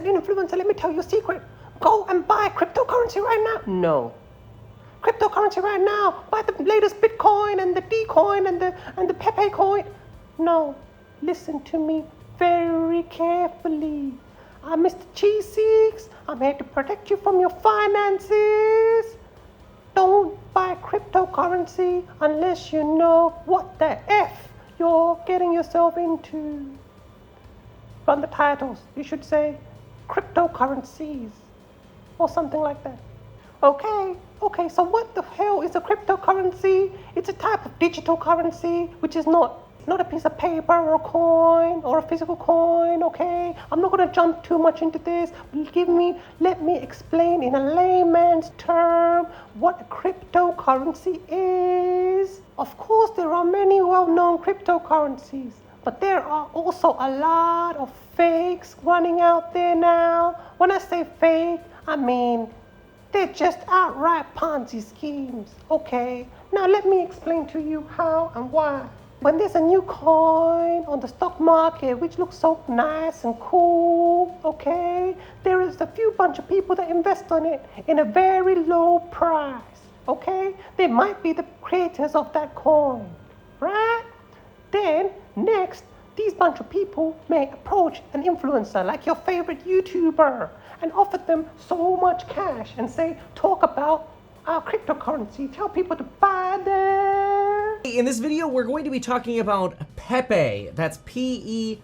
an influencer, let me tell you a secret. Go and buy cryptocurrency right now. No. Cryptocurrency right now. Buy the latest Bitcoin and the Dcoin and the Pepe coin. No. Listen to me very carefully. I'm Mr. Cheesecakes. I'm here to protect you from your finances. Don't buy cryptocurrency unless you know what the F you're getting yourself into. Run the titles. You should say cryptocurrencies or something like that. Okay, so what the hell is a cryptocurrency? It's a type of digital currency which is not a piece of paper or a coin or a physical coin, okay? I'm not going to jump too much into this. Let me explain in a layman's term what a cryptocurrency is. Of course, there are many well-known cryptocurrencies, but there are also a lot of fakes running out there now. When I say fake, I mean they're just outright Ponzi schemes, okay? Now let me explain to you how and why. When there's a new coin on the stock market which looks so nice and cool, okay, there is a few bunch of people that invest on it in a very low price, okay? They might be the creators of that coin, right? Then next, these bunch of people may approach an influencer like your favorite YouTuber and offer them so much cash and say, talk about our cryptocurrency, tell people to buy them. In this video, we're going to be talking about Pepe. That's PEPE.VIP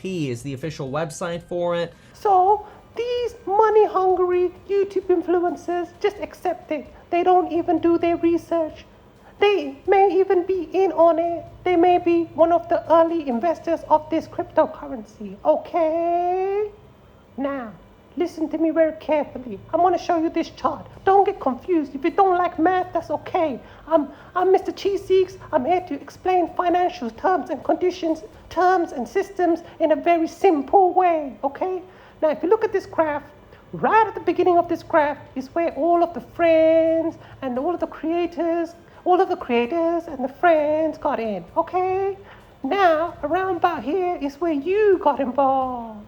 is the official website for it. So these money-hungry YouTube influencers just accept it. They don't even do their research. They may even be in on it. They may be one of the early investors of this cryptocurrency, okay? Now, listen to me very carefully. I want to show you this chart. Don't get confused. If you don't like math, that's okay. I'm Mr. Cheesecakes. I'm here to explain financial terms and conditions, terms and systems in a very simple way, okay? Now, if you look at this graph, right at the beginning of this graph is where all of the friends and all of the creators and the friends got in, okay? Now, around about here is where you got involved.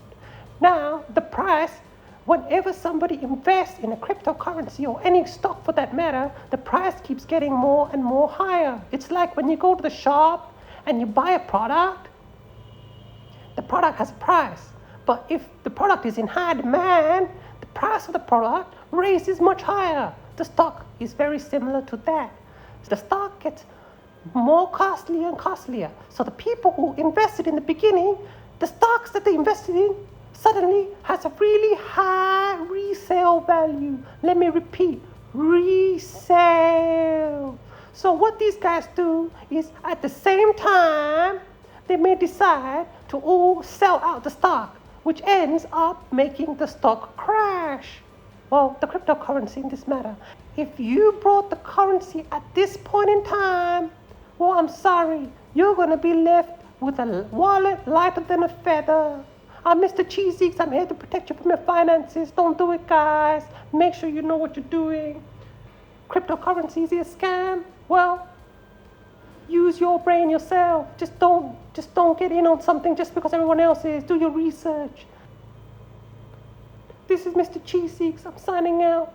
Now, the price, whenever somebody invests in a cryptocurrency or any stock for that matter, the price keeps getting more and more higher. It's like when you go to the shop and you buy a product, the product has a price. But if the product is in high demand, the price of the product raises much higher. The stock is very similar to that. The stock gets more costly and costlier. So the people who invested in the beginning, the stocks that they invested in suddenly has a really high resale value. Let me repeat, resale. So what these guys do is at the same time, they may decide to all sell out the stock, which ends up making the stock crash. Well, the cryptocurrency in this matter. If you brought the currency at this point in time, well, I'm sorry, you're going to be left with a wallet lighter than a feather. I'm Mr. Cheesecakes. I'm here to protect you from your finances. Don't do it, guys. Make sure you know what you're doing. Cryptocurrency is a scam. Well, use your brain yourself. Just don't get in on something just because everyone else is. Do your research. This is Mr. Cheesecakes. I'm signing out.